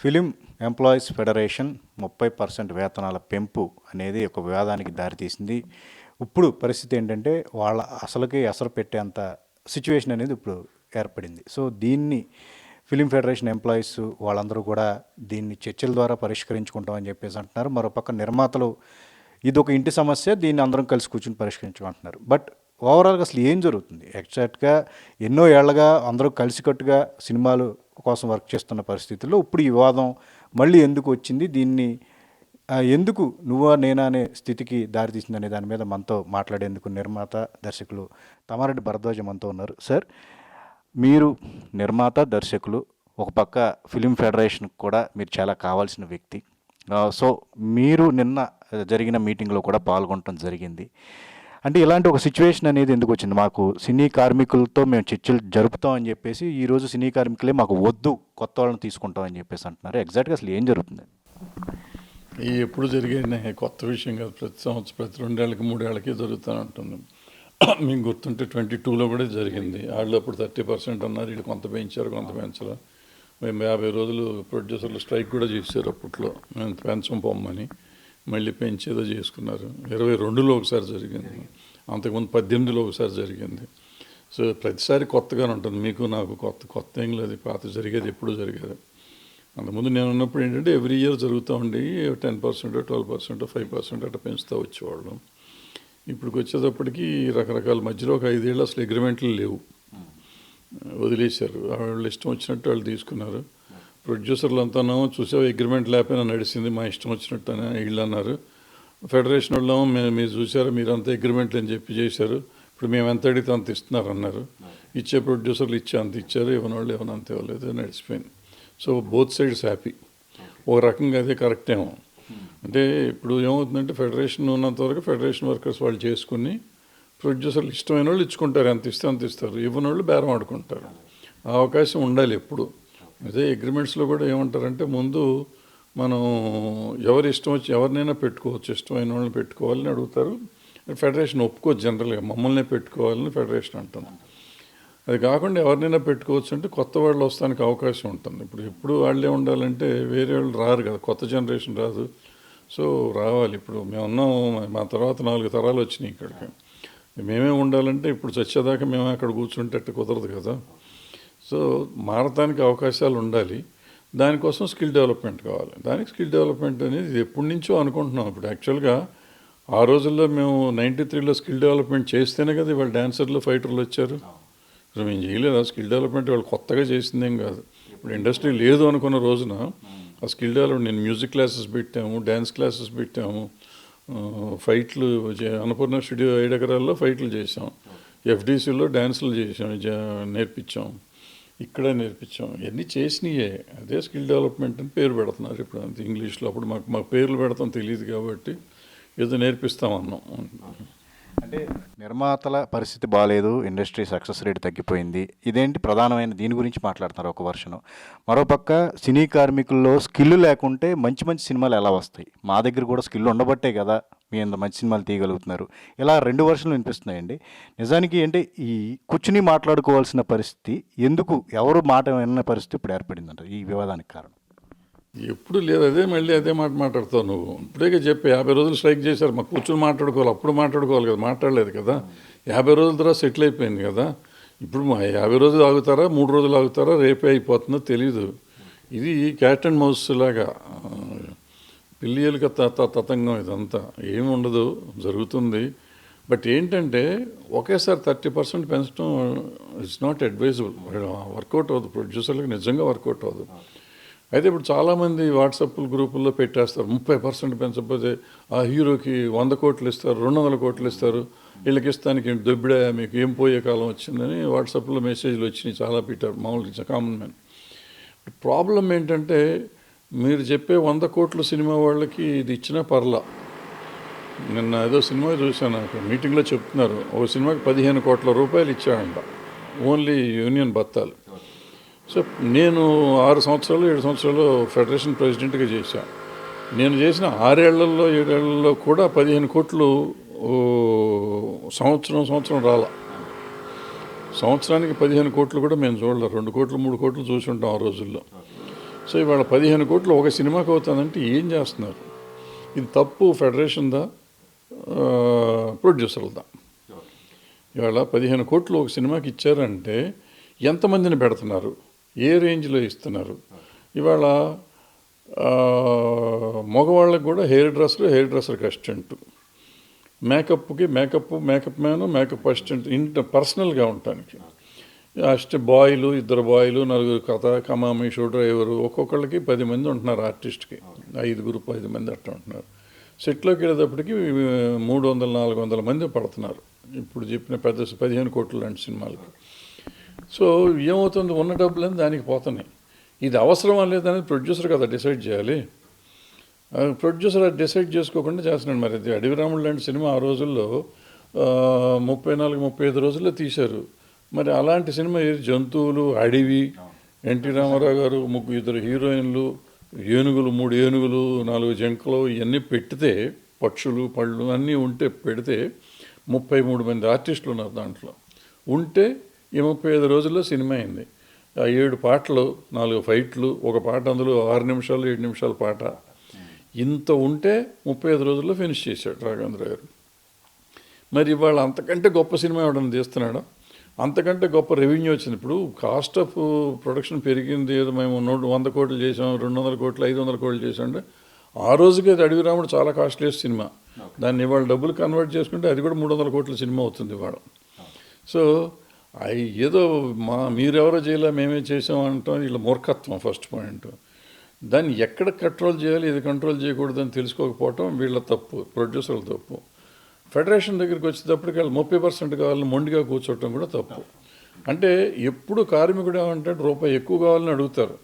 Film employees federation 30% వేతనాల పెంపు అనేది ఒక వివాదానికి దారితీసింది. ఇప్పుడు పరిస్థితి ఏంటంటే వాళ్ళ అసలుకి ఎసరు పెట్టేంత సిచ్యువేషన్ అనేది ఇప్పుడు ఏర్పడింది. సో దీన్ని ఫిలిం ఫెడరేషన్ ఎంప్లాయీస్ వాళ్ళందరూ కూడా దీన్ని చర్చల ద్వారా పరిష్కరించుకుంటామని చెప్పేసి అంటున్నారు. మరోపక్క నిర్మాతలు ఇది ఒక ఇంటి సమస్య, దీన్ని అందరం కలిసి కూర్చుని పరిష్కరించుకుంటున్నారు. బట్ ఓవరాల్గా అసలు ఏం జరుగుతుంది? ఎగ్జాక్ట్గా ఎన్నో ఏళ్లగా అందరూ కలిసికట్టుగా సినిమాలు కోసం వర్క్ చేస్తున్న పరిస్థితుల్లో ఇప్పుడు ఈ వివాదం మళ్ళీ ఎందుకు వచ్చింది, దీన్ని ఎందుకు నువ్వా నేనా అనే స్థితికి దారితీసింది అనే దాని మీద మనతో మాట్లాడేందుకు నిర్మాత దర్శకులు తమ్మారెడ్డి భరద్వాజ మనతో ఉన్నారు. సార్, మీరు నిర్మాత దర్శకులు, ఒక పక్క ఫిలిం ఫెడరేషన్ కూడా మీరు చాలా కావాల్సిన వ్యక్తి. సో మీరు నిన్న జరిగిన మీటింగ్లో కూడా పాల్గొనడం జరిగింది. అంటే ఇలాంటి ఒక సిచ్యువేషన్ అనేది ఎందుకు వచ్చింది? మాకు సినీ కార్మికులతో మేము చర్చలు జరుపుతామని చెప్పేసి ఈరోజు సినీ కార్మికులే మాకు వద్దు, కొత్త వాళ్ళని తీసుకుంటామని చెప్పేసి అంటున్నారు. ఎగ్జాక్ట్గా అసలు ఏం జరుగుతుంది? ఈ ఎప్పుడు జరిగిన కొత్త విషయం కాదు. ప్రతి సంవత్సరం ప్రతి 2 ఏళ్ళకి 3 ఏళ్ళకి జరుగుతూనే ఉంటుంది. మీకు గుర్తుంటే 22లో కూడా జరిగింది. వాళ్ళు అప్పుడు 30% అన్నారు, వీళ్ళు కొంత పెంచారు, కొంత పెంచరు. మేము 50 రోజులు ప్రొడ్యూసర్లు స్ట్రైక్ కూడా చేశారు అప్పట్లో, మేము పెంచం పొమ్మని. మళ్ళీ పెంచేదో చేసుకున్నారు. 22లో ఒకసారి జరిగింది, అంతకుముందు 18లో ఒకసారి జరిగింది. సో ప్రతిసారి కొత్తగానే ఉంటుంది. మీకు నాకు కొత్త ఏం లేదు, పాత జరిగేది ఎప్పుడు జరిగేది. అంతకుముందు నేను ఉన్నప్పుడు ఏంటంటే ఎవ్రీ ఇయర్ జరుగుతూ ఉండి 10%, 12%, 5% అట్లా పెంచుతూ వచ్చేవాళ్ళు. ఇప్పటికి వచ్చేటప్పటికి రకరకాల మధ్యలో ఒక 5 ఏళ్ళు అసలు అగ్రిమెంట్లు లేవు, వదిలేశారు. వాళ్ళు ఇష్టం వచ్చినట్టు వాళ్ళు తీసుకున్నారు. ప్రొడ్యూసర్లు అంతానో చూసావు అగ్రిమెంట్ లేకపోయినా నడిచింది, మా ఇష్టం వచ్చినట్టు అని వీళ్ళు అన్నారు. ఫెడరేషన్ వాళ్ళేమో మీరు చూసారు, మీరు అంత అగ్రిమెంట్లు అని చెప్పి చేశారు, ఇప్పుడు మేము ఎంత అడిగితే అంత ఇస్తున్నారు అన్నారు. ఇచ్చే ప్రొడ్యూసర్లు అంత ఇచ్చారు, ఇవ్వని వాళ్ళు అంత ఇవ్వలేదు, నడిచిపోయింది. So both sides happy. ఒక రకంగా అదే కరెక్ట్ ఏమో. అంటే ఇప్పుడు ఏమవుతుందంటే ఫెడరేషన్ ఉన్నంత వరకు ఫెడరేషన్ వర్కర్స్ వాళ్ళు చేసుకుని ప్రొడ్యూసర్లు ఇష్టమైన వాళ్ళు ఇచ్చుకుంటారు, ఎంత ఇస్తే అంత ఇస్తారు, ఇవ్వని వాళ్ళు బేరం ఆడుకుంటారు. ఆ అవకాశం ఉండాలి ఎప్పుడు. అదే అగ్రిమెంట్స్లో కూడా ఏమంటారంటే ముందు మనం ఎవరి ఇష్టం వచ్చి ఎవరినైనా పెట్టుకోవచ్చు, ఇష్టమైన వాళ్ళని పెట్టుకోవాలని అడుగుతారు. ఫెడరేషన్ ఒప్పుకోవచ్చు, జనరల్గా మమ్మల్నే పెట్టుకోవాలని ఫెడరేషన్ అంటుంది. అది కాకుండా ఎవరినైనా పెట్టుకోవచ్చు అంటే కొత్త వాళ్ళు వస్తానికి అవకాశం ఉంటుంది. ఇప్పుడు ఎప్పుడు వాళ్ళే ఉండాలంటే వేరే వాళ్ళు రారు కదా, కొత్త జనరేషన్ రాదు. సో రావాలి. ఇప్పుడు మేము ఉన్నాం, మా తర్వాత 4 తరాలు వచ్చినాయి ఇక్కడికి. మేమే ఉండాలంటే ఇప్పుడు చచ్చేదాకా మేము అక్కడ కూర్చుంటే అట్టు కుదరదు కదా. సో మారటానికి అవకాశాలు ఉండాలి. దానికోసం స్కిల్ డెవలప్మెంట్ కావాలి. దానికి స్కిల్ డెవలప్మెంట్ అనేది ఎప్పటి నుంచో అనుకుంటున్నాం. ఇప్పుడు యాక్చువల్గా ఆ రోజుల్లో మేము 93లో స్కిల్ డెవలప్మెంట్ చేస్తేనే కదా ఇవాళ డ్యాన్సర్లు, ఫైటర్లు వచ్చారు. ఇప్పుడు మేము చేయలేదు. ఆ స్కిల్ డెవలప్మెంట్ వాళ్ళు కొత్తగా చేసిందేం కాదు. ఇప్పుడు ఇండస్ట్రీ లేదు అనుకున్న రోజున ఆ స్కిల్ డెవలప్మెంట్ నేను మ్యూజిక్ క్లాసెస్ పెట్టాము, డ్యాన్స్ క్లాసెస్ పెట్టాము, ఫైట్లు అన్నపూర్ణ స్టూడియో 5 ఎకరాల్లో ఫైట్లు చేసాం, ఎఫ్డీసీలో డ్యాన్సులు చేసాం, నేర్పించాం, ఇక్కడ నేర్పించాం. ఇవన్నీ చేసినాయే. అదే స్కిల్ డెవలప్మెంట్ అని పేరు పెడుతున్నారు ఇప్పుడు అంత ఇంగ్లీష్లో. అప్పుడు మాకు పేర్లు పెడతాం తెలియదు కాబట్టి ఏదో నేర్పిస్తామన్నాం. అంటే నిర్మాతల పరిస్థితి బాగాలేదు, ఇండస్ట్రీ సక్సెస్ రేట్ తగ్గిపోయింది, ఇదేంటి ప్రధానమైన దీని గురించి మాట్లాడుతున్నారు ఒక వర్షను. మరోపక్క సినీ కార్మికుల్లో స్కిల్ లేకుంటే మంచి మంచి సినిమాలు ఎలా వస్తాయి? మా దగ్గర కూడా స్కిల్ ఉండబట్టే కదా మీ అంత మంచి సినిమాలు తీయగలుగుతున్నారు. ఇలా 2 వర్షన్లు వినిపిస్తున్నాయండి. నిజానికి అంటే ఈ కూర్చుని మాట్లాడుకోవాల్సిన పరిస్థితి ఎందుకు, ఎవరు మాట విన్న పరిస్థితి ఇప్పుడు ఏర్పడిందంట ఈ వివాదానికి కారణం? ఎప్పుడు లేదు, అదే మళ్ళీ అదే మాట మాట్లాడతావు నువ్వు. ఇప్పుడే చెప్పి 50 రోజులు స్ట్రైక్ చేశారు, మాకు కూర్చొని మాట్లాడుకోవాలి, అప్పుడు మాట్లాడుకోవాలి కదా, మాట్లాడలేదు కదా. 50 రోజుల తర్వాత సెటిల్ అయిపోయింది కదా. ఇప్పుడు మా 50 రోజులు ఆగుతారా, 3 రోజులు ఆగుతారా, రేపే అయిపోతుందో తెలీదు. ఇది క్యాట్ అండ్ మౌస్ లాగా, పిల్లియలకి తతంగం ఇదంతా. ఏమి ఉండదు, జరుగుతుంది. బట్ ఏంటంటే ఒకేసారి 30% పెంచడం ఇట్స్ నాట్ అడ్వైజబుల్. వర్కౌట్ అవ్వదు, ప్రొడ్యూసర్లకు నిజంగా వర్కౌట్ అవ్వదు. అయితే ఇప్పుడు చాలామంది వాట్సాప్ గ్రూపుల్లో పెట్టేస్తారు, 30% పెంచకపోతే ఆ హీరోకి 100 కోట్లు ఇస్తారు, 200 కోట్లు ఇస్తారు, వీళ్ళకి ఇస్తానికి దొబ్బిడా, మీకు ఏం పోయే కాలం వచ్చిందని వాట్సాప్లో మెసేజ్లు వచ్చినాయి, చాలా పెట్టారు మామూలుగా కామన్ మ్యాన్. ప్రాబ్లం ఏంటంటే మీరు చెప్పే 100 కోట్ల సినిమా వాళ్ళకి ఇది ఇచ్చినా పర్లా. నిన్న ఏదో సినిమా చూశాను, నాకు మీటింగ్లో చెప్తున్నారు, ఒక సినిమాకి 15 కోట్ల రూపాయలు ఇచ్చాడంట, ఓన్లీ యూనియన్ బత్తాలు. సో నేను 6 సంవత్సరాలు 7 సంవత్సరాలు ఫెడరేషన్ ప్రెసిడెంట్గా చేశాను. నేను చేసిన 6 ఏళ్లలో 7 ఏళ్లలో కూడా 15 కోట్లు సంవత్సరం రాలా. సంవత్సరానికి 15 కోట్లు కూడా మేము చూడలేదు. 2 కోట్లు 3 కోట్లు చూసి ఉంటాం ఆ రోజుల్లో. సో ఇవాళ 15 కోట్లు ఒక సినిమాకి అవుతుందంటే ఏం చేస్తున్నారు? ఇది తప్పు ఫెడరేషన్దా, ప్రొడ్యూసర్లదా? ఇవాళ 15 కోట్లు ఒక సినిమాకి ఇచ్చారంటే ఎంతమందిని పెడుతున్నారు, ఏ రేంజ్లో ఇస్తున్నారు? ఇవాళ మగవాళ్ళకి కూడా హెయిర్ డ్రెస్సర్కి assistant, makeup man, makeup assistant, పర్సనల్గా ఉండటానికి బాయ్లు, 2 బాయ్లు, 4 కమామి, షో డ్రైవరు, ఒక్కొక్కళ్ళకి 10 మంది ఉంటున్నారు. ఆర్టిస్ట్కి 10 మంది అట్లా ఉంటున్నారు. సెట్లోకి వెళ్ళేటప్పటికి 300-400 మంది పడుతున్నారు ఇప్పుడు చెప్పిన 15 కోట్లు లాంటి సినిమాలకి. సో ఏమవుతుంది, ఉన్న డబ్బులని దానికి పోతున్నాయి. ఇది అవసరమా లేదనేది ప్రొడ్యూసర్ కదా డిసైడ్ చేయాలి. ప్రొడ్యూసర్ అది డిసైడ్ చేసుకోకుండా చేస్తున్నాడు. మరి అది అడవి రాముడు లాంటి సినిమా ఆ రోజుల్లో 34-35 రోజుల్లో తీశారు. మరి అలాంటి సినిమా జంతువులు, అడవి, ఎన్టీ రామారావు గారు 2 హీరోయిన్లు, ఏనుగులు, 3 ఏనుగులు, 4 జింకలు, ఇవన్నీ పెడితే, పక్షులు, పళ్ళు అన్నీ ఉంటే పెడితే 33 మంది ఆర్టిస్టులు ఉన్నారు దాంట్లో. ఉంటే ఈ 35 రోజుల్లో సినిమా అయింది. 7 పాటలు, 4 ఫైట్లు, ఒక పాట అందులో 6 నిమిషాలు 7 నిమిషాల పాట. ఇంత ఉంటే 35 రోజుల్లో ఫినిష్ చేశాడు రాఘవేంద్ర గారు. మరి ఇవాళ అంతకంటే గొప్ప సినిమా ఎవడన్నా తీస్తున్నాడా? అంతకంటే గొప్ప రెవెన్యూ వచ్చింది. ఇప్పుడు కాస్ట్ ఆఫ్ ప్రొడక్షన్ పెరిగింది. ఏదో మేము 100 కోట్లు చేసాం, 200 కోట్లు, 500 కోట్లు చేసామంటే ఆ రోజుకి అది అడవి రాముడు చాలా కాస్ట్లీయెస్ట్ సినిమా. దాన్ని ఇవాళ డబ్బులు కన్వర్ట్ చేసుకుంటే అది కూడా 300 కోట్ల సినిమా అవుతుంది ఇవాళ. సో ఏదో మీరెవరో చేయలే మేమే చేసాం అంటాం, వీళ్ళ మూర్ఖత్వం ఫస్ట్ పాయింట్. దాన్ని ఎక్కడ కంట్రోల్ చేయాలి, ఇది కంట్రోల్ చేయకూడదని తెలుసుకోకపోవటం వీళ్ళ తప్పు, ప్రొడ్యూసర్ల తప్పు. ఫెడరేషన్ దగ్గరికి వచ్చేటప్పటికి వాళ్ళు 30% కావాలని మొండిగా కూర్చోవటం కూడా తప్పు. అంటే ఎప్పుడు కార్మికుడు ఏమంటే రూపాయి ఎక్కువ కావాలని అడుగుతారు.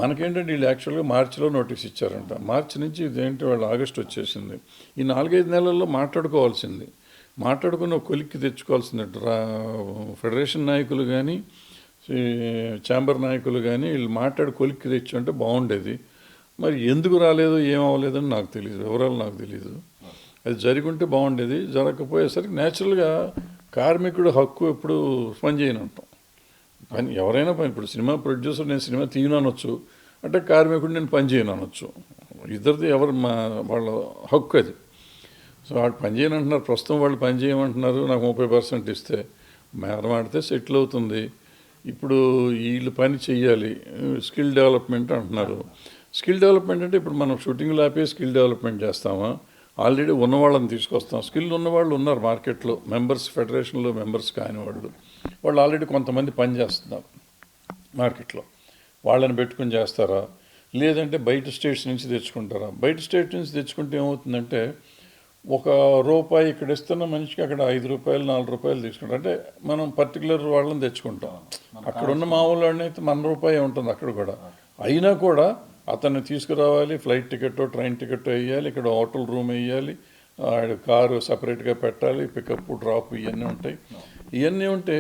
మనకేంటంటే వీళ్ళు యాక్చువల్గా మార్చిలో నోటీస్ ఇచ్చారంట. మార్చి నుంచి ఇదేంటి వాళ్ళు ఆగస్టు వచ్చేసింది. ఈ 4-5 నెలల్లో మాట్లాడుకోవాల్సింది, మాట్లాడుకుని ఒక కొలిక్కి తెచ్చుకోవాల్సింది. ఫెడరేషన్ నాయకులు కానీ ఛాంబర్ నాయకులు కానీ వీళ్ళు మాట్లాడి కొలిక్కి తెచ్చి అంటే బాగుండేది. మరి ఎందుకు రాలేదు, ఏమవ్వలేదని నాకు తెలియదు, వివరాలు నాకు తెలియదు. అది జరుగుంటే బాగుండేది. జరగకపోయేసరికి న్యాచురల్గా కార్మికుడు హక్కు ఎప్పుడు పనిచేయను అంటాం. పని ఎవరైనా పని, ఇప్పుడు సినిమా ప్రొడ్యూసర్ నేను సినిమా తీయను అనొచ్చు, అంటే కార్మికుడు నేను పని చేయను అనొచ్చు. ఇద్దరిది వాళ్ళ హక్కు అది. సో వాళ్ళు పని చేయను అంటున్నారు. ప్రస్తుతం వాళ్ళు పని చేయమంటున్నారు. నాకు 30% ఇస్తే మాడితే సెటిల్ అవుతుంది. ఇప్పుడు వీళ్ళు పని చెయ్యాలి, స్కిల్ డెవలప్మెంట్ అంటున్నారు. స్కిల్ డెవలప్మెంట్ అంటే ఇప్పుడు మనం షూటింగ్లో ఆపే స్కిల్ డెవలప్మెంట్ చేస్తామా? ఆల్రెడీ ఉన్నవాళ్ళని తీసుకొస్తాం. స్కిల్ ఉన్నవాళ్ళు ఉన్నారు మార్కెట్లో, మెంబర్స్, ఫెడరేషన్లో మెంబర్స్ కాని వాళ్ళు ఆల్రెడీ కొంతమంది పని చేస్తున్నారు మార్కెట్లో. వాళ్ళని పెట్టుకుని చేస్తారా, లేదంటే బయట స్టేట్స్ నుంచి తెచ్చుకుంటారా? బయట స్టేట్ నుంచి తెచ్చుకుంటే ఏమవుతుందంటే ₹1 ఇక్కడ ఇస్తున్న మనిషికి అక్కడ ₹5, ₹4 తీసుకుంటాం. అంటే మనం పర్టికులర్ వాళ్ళని తెచ్చుకుంటాం. అక్కడ ఉన్న మామూలు వాడిని అయితే ₹1 ఉంటుంది అక్కడ కూడా. అయినా కూడా అతన్ని తీసుకురావాలి, ఫ్లైట్ టికెట్, ట్రైన్ టికెట్ వేయాలి, ఇక్కడ హోటల్ రూమ్ వేయాలి, కారు సపరేట్గా పెట్టాలి, పికప్ డ్రాప్ ఇవన్నీ ఉంటాయి. ఇవన్నీ ఉంటే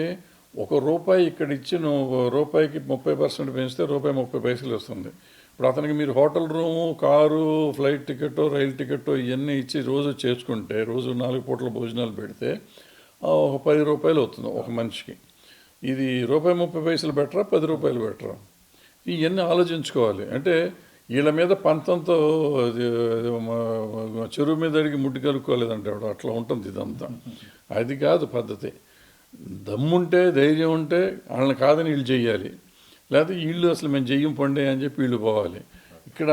₹1 ఇక్కడ ఇచ్చి నువ్వు ₹1కి 30% పెంచితే ₹1.30 వస్తుంది. ఇప్పుడు అతనికి మీరు hotel room, car, flight ticket, రైలు టికెట్ ఇవన్నీ ఇచ్చి రోజు చేసుకుంటే, రోజు 4 పూట్ల భోజనాలు పెడితే ఒక ₹10 అవుతుంది ఒక మనిషికి. ఇది ₹1.30 బెటరా, ₹10 బెటరా? ఇవన్నీ ఆలోచించుకోవాలి. అంటే వీళ్ళ మీద పంతంతో చెరువు మీద అడిగి ముడ్డు కలుక్కోలేదంటే అట్లా ఉంటుంది ఇదంతా. అది కాదు పద్ధతి. దమ్ముంటే, ధైర్యం ఉంటే వాళ్ళని కాదని వీళ్ళు చెయ్యాలి, లేకపోతే వీళ్ళు అసలు మేము చెయ్యం పండే అని చెప్పి వీళ్ళు పోవాలి. ఇక్కడ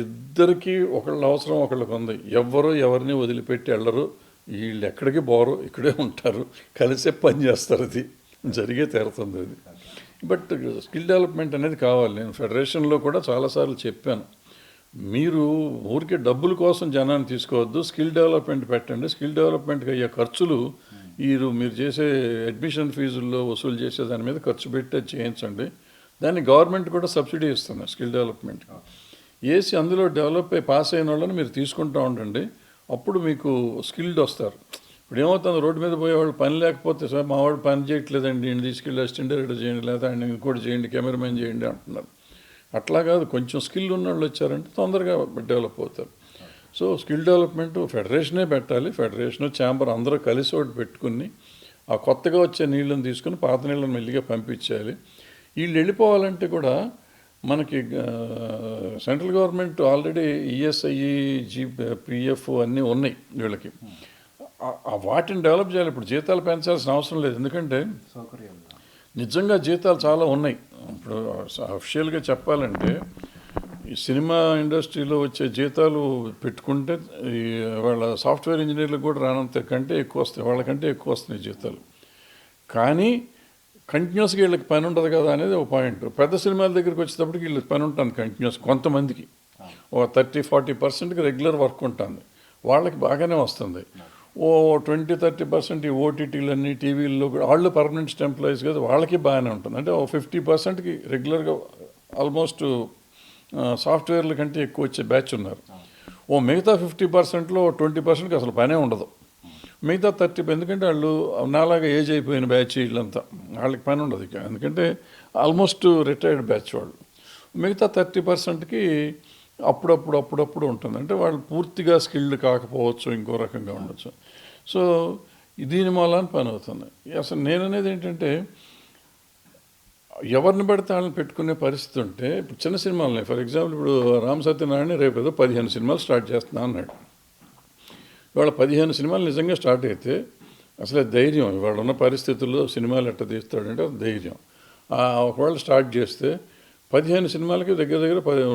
ఇద్దరికి ఒకళ్ళ అవసరం ఒకళ్ళకి ఉంది. ఎవ్వరు ఎవరిని వదిలిపెట్టి వెళ్ళరు, వీళ్ళు ఎక్కడికి పోరు, ఇక్కడే ఉంటారు, కలిసే పని చేస్తారు. అది జరిగే తీరుతుంది అది. బట్ స్కిల్ డెవలప్మెంట్ అనేది కావాలి. నేను ఫెడరేషన్లో కూడా చాలాసార్లు చెప్పాను, మీరు ఊరికే డబ్బుల కోసం జనాన్ని తీసుకోవద్దు, స్కిల్ డెవలప్మెంట్ పెట్టండి. స్కిల్ డెవలప్మెంట్కి అయ్యే ఖర్చులు మీరు చేసే అడ్మిషన్ ఫీజుల్లో వసూలు చేసే దాని మీద ఖర్చు పెట్టి చేయించండి. దాన్ని గవర్నమెంట్ కూడా సబ్సిడీ ఇస్తుంది స్కిల్ డెవలప్మెంట్కి. వేసి అందులో డెవలప్ అయ్యి పాస్ అయిన వాళ్ళని మీరు తీసుకుంటూ ఉండండి. అప్పుడు మీకు స్కిల్డ్ వస్తారు. ఇప్పుడు ఏమవుతుంది, రోడ్డు మీద పోయేవాళ్ళు పని లేకపోతే సార్ మా వాడు పని చేయట్లేదండి, ఈయన తీసుకెళ్ళి అసిస్టెంట్ డైరెక్టర్ చేయండి, లేదా ఆయన ఇంకోటి చేయండి, కెమెరామెన్ చేయండి అంటున్నారు. అట్లా కాదు, కొంచెం స్కిల్ ఉన్న వాళ్ళు వచ్చారంటే తొందరగా డెవలప్ అవుతారు. సో స్కిల్ డెవలప్మెంట్ ఫెడరేషనే పెట్టాలి. ఫెడరేషను, ఛాంబర్ అందరూ కలిసి ఒకటి పెట్టుకుని ఆ కొత్తగా వచ్చే నీళ్ళని తీసుకుని పాత నీళ్ళని మెల్లిగా పంపించాలి. వీళ్ళు వెళ్ళిపోవాలంటే కూడా మనకి central government already ESI PF అన్నీ ఉన్నాయి వీళ్ళకి. వాటిని డెవలప్ చేయాలి. ఇప్పుడు జీతాలు పెంచాల్సిన అవసరం లేదు, ఎందుకంటే నిజంగా జీతాలు చాలా ఉన్నాయి. ఇప్పుడు అఫిషియల్గా చెప్పాలంటే ఈ సినిమా ఇండస్ట్రీలో వచ్చే జీతాలు పెట్టుకుంటే ఈ వాళ్ళ సాఫ్ట్వేర్ ఇంజనీర్లకు కూడా రానంత కంటే ఎక్కువ వస్తాయి, వాళ్ళకంటే ఎక్కువ వస్తున్నాయి జీతాలు. కానీ కంటిన్యూస్గా వీళ్ళకి పని ఉండదు కదా అనేది ఒక పాయింట్. పెద్ద సినిమాల దగ్గరికి వచ్చేటప్పటికి వీళ్ళకి పని ఉంటుంది కంటిన్యూస్. కొంతమందికి ఓ 30-40% రెగ్యులర్ వర్క్ ఉంటుంది, వాళ్ళకి బాగానే వస్తుంది. ఓ 20-30% ఈ ఓటీటీలన్నీ టీవీల్లో కూడా వాళ్ళు పర్మనెంట్ ఎంప్లాయీస్ కదా, వాళ్ళకి బాగానే ఉంటుంది. అంటే ఓ 50%కి రెగ్యులర్గా ఆల్మోస్ట్ సాఫ్ట్వేర్ల కంటే ఎక్కువ వచ్చే బ్యాచ్ ఉన్నారు. ఓ మిగతా 50%లో 20%కి అసలు పనే ఉండదు. మిగతా 30, ఎందుకంటే వాళ్ళు నాలాగా ఏజ్ అయిపోయిన బ్యాచ్ వీళ్ళంతా, వాళ్ళకి పని ఉండదు ఇక, ఎందుకంటే ఆల్మోస్ట్ రిటైర్డ్ బ్యాచ్ వాళ్ళు. మిగతా 30%కి అప్పుడప్పుడు ఉంటుంది. అంటే వాళ్ళు పూర్తిగా స్కిల్డ్ కాకపోవచ్చు, ఇంకో రకంగా ఉండొచ్చు. సో దీని మూలాన పని అవుతుంది. అసలు నేననేది ఏంటంటే ఎవరిని పడితే వాళ్ళని పెట్టుకునే పరిస్థితి ఉంటే, ఇప్పుడు చిన్న సినిమాలని ఫర్ ఎగ్జాంపుల్ ఇప్పుడు రామ్ సత్యనారాయణ రేపు ఏదో 15 సినిమాలు స్టార్ట్ చేస్తున్నా అన్నాడు. ఇవాళ 15 సినిమాలు నిజంగా స్టార్ట్ అయితే అసలే ధైర్యం, ఇవాళ ఉన్న పరిస్థితుల్లో సినిమాలు ఎట్ట తీస్తాడంటే అది ధైర్యం. ఒకవేళ స్టార్ట్ చేస్తే 15 సినిమాలకి దగ్గర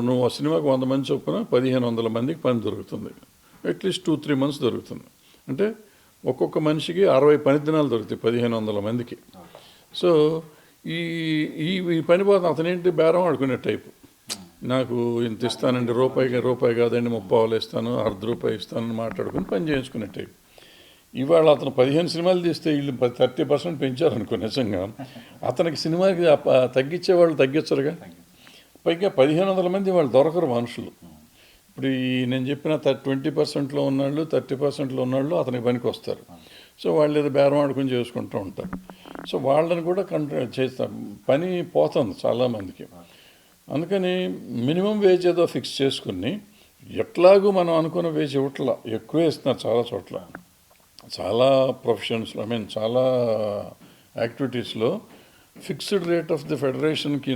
నువ్వు ఆ సినిమాకి 100 మంది చొప్పున 1500 మందికి పని దొరుకుతుంది. అట్లీస్ట్ 2-3 మంత్స్ దొరుకుతుంది. అంటే ఒక్కొక్క మనిషికి 60 పని దినాలు దొరుకుతాయి 1500 మందికి. సో ఈ పని పోతుంది. అతనేంటి బేరం ఆడుకునే టైపు, నాకు ఇంత ఇస్తానండి, రూపాయి కాదండి 30 ఇస్తాను, ₹1/2 ఇస్తానని మాట్లాడుకుని పని చేయించుకునే టైప్. ఇవాళ అతను 15 సినిమాలు తీస్తే వీళ్ళు 30% పెంచారనుకో, నిజంగా అతనికి సినిమాకి తగ్గించే వాళ్ళు తగ్గించరుగా. పైగా 1500 మంది వాళ్ళు దొరకరు మనుషులు. ఇప్పుడు నేను చెప్పిన 20%లో ఉన్నాళ్ళు 30%లో ఉన్నాళ్ళు అతనికి పనికి వస్తారు. సో వాళ్ళు ఏదో బేరం ఆడుకుని చేసుకుంటూ ఉంటారు. సో వాళ్ళని కూడా కంట్రోల్ చేస్తారు, పని పోతుంది చాలామందికి. అందుకని మినిమం వేజ్ ఏదో ఫిక్స్ చేసుకుని, ఎట్లాగూ మనం అనుకున్న వేజ్ ఇవ్వట్లా, ఎక్కువే ఇస్తున్నారు చాలా చోట్ల. చాలా ప్రొఫెషన్స్లో చాలా యాక్టివిటీస్లో ఫిక్స్డ్ రేట్ ఆఫ్ ది ఫెడరేషన్కి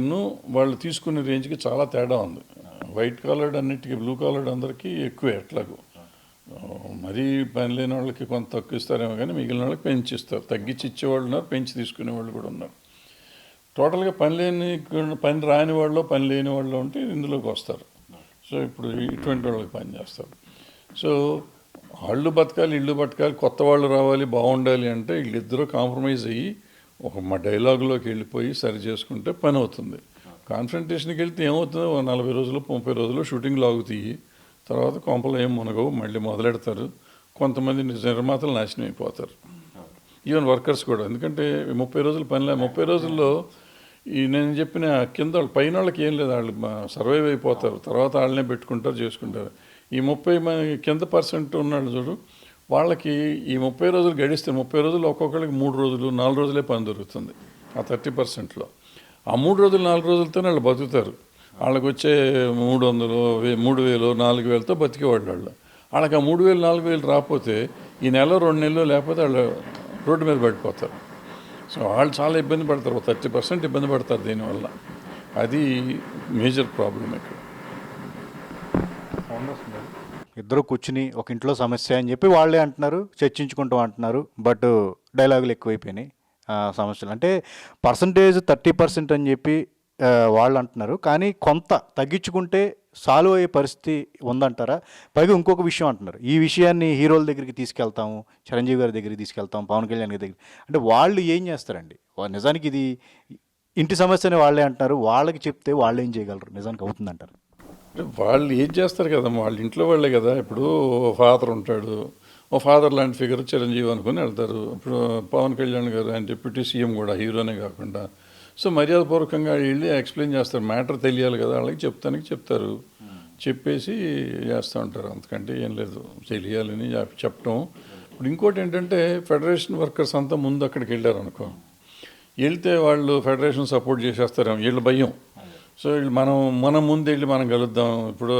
వాళ్ళు తీసుకునే రేంజ్కి చాలా తేడా ఉంది. వైట్ కాలర్డ్ అన్నిటికీ బ్లూ కాలర్డ్ అందరికీ ఎక్కువే ఎట్లాగూ. మరీ పని లేని వాళ్ళకి కొంత తక్కువ ఇస్తారేమో, కానీ మిగిలిన వాళ్ళకి పెంచిస్తారు. తగ్గించి ఇచ్చేవాళ్ళు ఉన్నారు, పెంచి తీసుకునే వాళ్ళు కూడా ఉన్నారు. టోటల్గా పని రాని వాళ్ళు పని లేని వాళ్ళు ఉంటే ఇందులోకి వస్తారు. సో ఇప్పుడు ఇటువంటి వాళ్ళకి పని చేస్తారు. సో వాళ్ళు బతకాలి, ఇళ్ళు బతకాలి, కొత్త వాళ్ళు రావాలి, బాగుండాలి అంటే వీళ్ళిద్దరూ కాంప్రమైజ్ అయ్యి మా డైలాగులోకి వెళ్ళిపోయి సరి చేసుకుంటే పని అవుతుంది. కాన్ఫ్రంటేషన్కి వెళ్తే ఏమవుతుందో 40 రోజులు 30 రోజులు షూటింగ్లు ఆగుతాయి. తర్వాత కొంపలు ఏం మునగవు, మళ్ళీ మొదలెడతారు. కొంతమంది నిర్మాతలు నాశనం అయిపోతారు, ఈవెన్ వర్కర్స్ కూడా. ఎందుకంటే 30 రోజులు పనిలే, 30 రోజుల్లో నేను చెప్పిన కింద పైన వాళ్ళకి ఏం లేదు, వాళ్ళు సర్వైవ్ అయిపోతారు. తర్వాత వాళ్ళనే పెట్టుకుంటారు, చేసుకుంటారు. ఈ 30 కింద % ఉన్నాడు చూడు, వాళ్ళకి ఈ 30 రోజులు గడిస్తే 30 రోజులు ఒక్కొక్కరికి 3 రోజులు 4 రోజులే పని దొరుకుతుంది ఆ 30%లో. ఆ 3 రోజులు 4 రోజులతోనే వాళ్ళు బతుకుతారు. వాళ్ళకి వచ్చే 300, 3000, 4000తో బతికేవాళ్ళు వాళ్ళు. వాళ్ళకి ఆ 3000, 4000 రాకపోతే ఈ నెల 2 నెలలు లేకపోతే వాళ్ళు రోడ్డు మీద పడిపోతారు. సో వాళ్ళు చాలా ఇబ్బంది పడతారు, 30% ఇబ్బంది పడతారు దీనివల్ల. అది మేజర్ ప్రాబ్లం ఇక్కడ. ఇద్దరు కూర్చుని ఒక ఇంట్లో సమస్య అని చెప్పి వాళ్ళే అంటున్నారు, చర్చించుకుంటూ అంటున్నారు. బట్ డైలాగులు ఎక్కువైపోయినాయి సమస్యలు. అంటే పర్సంటేజ్ 30% అని చెప్పి వాళ్ళు అంటున్నారు, కానీ కొంత తగ్గించుకుంటే సాల్వ్ అయ్యే పరిస్థితి ఉందంటారా? పైగా ఇంకొక విషయం అంటున్నారు, ఈ విషయాన్ని హీరోల దగ్గరికి తీసుకెళ్తాము, చిరంజీవి గారి దగ్గరికి తీసుకెళ్తాము, పవన్ కళ్యాణ్ గారి దగ్గర. అంటే వాళ్ళు ఏం చేస్తారండి? నిజానికి ఇది ఇంటి సమస్యని వాళ్ళే అంటున్నారు, వాళ్ళకి చెప్తే వాళ్ళు ఏం చేయగలరు? నిజానికి అవుతుందంటారు? వాళ్ళు ఏం చేస్తారు కదమ్మా, వాళ్ళ ఇంట్లో వాళ్ళే కదా. ఇప్పుడు ఫాదర్ ఉంటాడు, ఓ ఫాదర్ లాంటి ఫిగర్ చిరంజీవి అనుకుని వెళ్తారు. ఇప్పుడు పవన్ కళ్యాణ్ గారు ఆయన డిప్యూటీ సీఎం కూడా, హీరోనే కాకుండా. సో మర్యాదపూర్వకంగా వెళ్ళి ఎక్స్ప్లెయిన్ చేస్తారు, మ్యాటర్ తెలియాలి కదా వాళ్ళకి, చెప్తారు. చెప్పేసి చేస్తూ ఉంటారు, అంతకంటే ఏం లేదు. తెలియాలని చెప్పడం. ఇప్పుడు ఇంకోటి ఏంటంటే ఫెడరేషన్ వర్కర్స్ అంతా ముందు అక్కడికి వెళ్ళారు అనుకో, వెళ్తే వాళ్ళు ఫెడరేషన్ సపోర్ట్ చేసేస్తారేమో, వీళ్ళ భయం. సో మనం ముందు వెళ్ళి మనం కలుద్దాం. ఇప్పుడు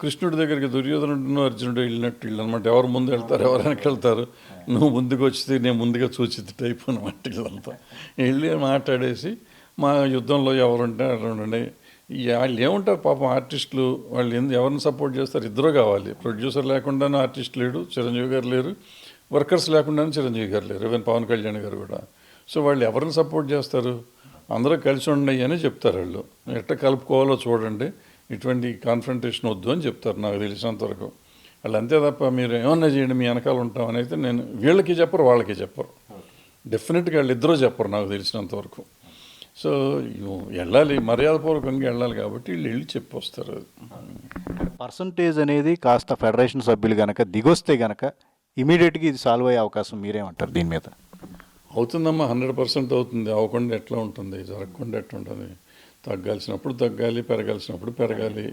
కృష్ణుడి దగ్గరికి దుర్యోధనుడు అర్జునుడు వెళ్ళినట్టు వీళ్ళు అనమాట. ఎవరు ముందు వెళ్తారు, ఎవరు వెనక్కి వెళ్తారు, నువ్వు ముందుకు వచ్చితే నేను ముందుగా చూచిద్ది టైప్ అనమాట. వీళ్ళంతా వెళ్ళి మాట్లాడేసి మా యుద్ధంలో ఎవరుంటే అట్లా ఉండండి. వాళ్ళు ఏముంటారు పాపం ఆర్టిస్టులు, వాళ్ళు ఎవరిని సపోర్ట్ చేస్తారు? ఇద్దరు కావాలి. ప్రొడ్యూసర్ లేకుండానే ఆర్టిస్ట్ లేడు, చిరంజీవి గారు లేరు. వర్కర్స్ లేకుండానే చిరంజీవి గారు లేరు, ఈవెన్ పవన్ కళ్యాణ్ గారు కూడా. సో వాళ్ళు ఎవరిని సపోర్ట్ చేస్తారు? అందరూ కలిసి ఉన్నాయి అని చెప్తారు వాళ్ళు. ఎట్లా కలుపుకోవాలో చూడండి, ఇటువంటి కాన్ఫ్రంటేషన్ వద్దు అని చెప్తారు నాకు తెలిసినంతవరకు. వాళ్ళు అంతే తప్ప మీరు ఏమన్నా చేయండి మీ వెనకాల ఉంటామని అయితే నేను వీళ్ళకి చెప్పరు, వాళ్ళకి చెప్పరు. డెఫినెట్గా వాళ్ళు ఇద్దరూ చెప్పరు నాకు తెలిసినంతవరకు. సో వెళ్ళాలి, మర్యాదపూర్వకంగా వెళ్ళాలి కాబట్టి వీళ్ళు వెళ్ళి చెప్పి వస్తారు. పర్సంటేజ్ అనేది కాస్త ఫెడరేషన్ సభ్యులు కనుక దిగొస్తే కనుక ఇమీడియట్గా ఇది సాల్వ్ అయ్యే అవకాశం మీరేమంటారు దీని మీద? అవుతుందమ్మా, 100% అవుతుంది. అవ్వకుండా ఎట్లా ఉంటుంది? జరగకుండా ఎట్లా ఉంటుంది? తగ్గాల్సినప్పుడు తగ్గాలి, పెరగాల్సినప్పుడు పెరగాలి.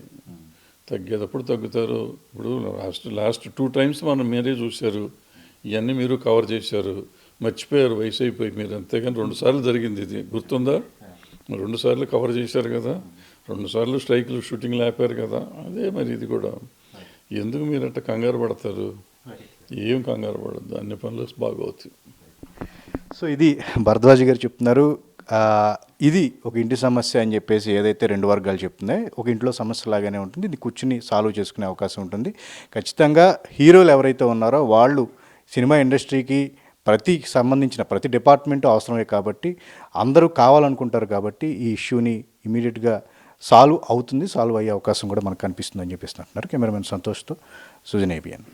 తగ్గేటప్పుడు తగ్గుతారు. ఇప్పుడు లాస్ట్ 2 times మనం మీరే చూశారు, ఇవన్నీ మీరు కవర్ చేశారు. మర్చిపోయారు వయసు అయిపోయి మీరు, అంతేగాని 2 సార్లు జరిగింది ఇది, గుర్తుందా? 2 సార్లు కవర్ చేశారు కదా, 2 సార్లు స్ట్రైకులు షూటింగ్లు ఆపారు కదా. అదే మరి ఇది కూడా. ఎందుకు మీరు అట్లా కంగారు పడతారు? ఏం కంగారు పడద్దు, అన్ని పనులు బాగా అవుతాయి. సో ఇది భరద్వాజ్ గారు చెప్తున్నారు. ఇది ఒక ఇంటి సమస్య అని చెప్పేసి ఏదైతే 2 వర్గాలు చెప్తున్నాయి, ఒక ఇంట్లో సమస్య లాగానే ఉంటుంది. ఇది కూర్చుని సాల్వ్ చేసుకునే అవకాశం ఉంటుంది. ఖచ్చితంగా హీరోలు ఎవరైతే ఉన్నారో వాళ్ళు సినిమా ఇండస్ట్రీకి సంబంధించిన ప్రతి డిపార్ట్మెంటు అవసరమే కాబట్టి అందరూ కావాలనుకుంటారు కాబట్టి ఈ ఇష్యూని ఇమీడియట్గా సాల్వ్ అవుతుంది, సాల్వ్ అయ్యే అవకాశం కూడా మనకు కనిపిస్తుందని చెప్పేసి అంటున్నారు. కెమెరామెన్ సంతోష్తో సుజన్ ABN.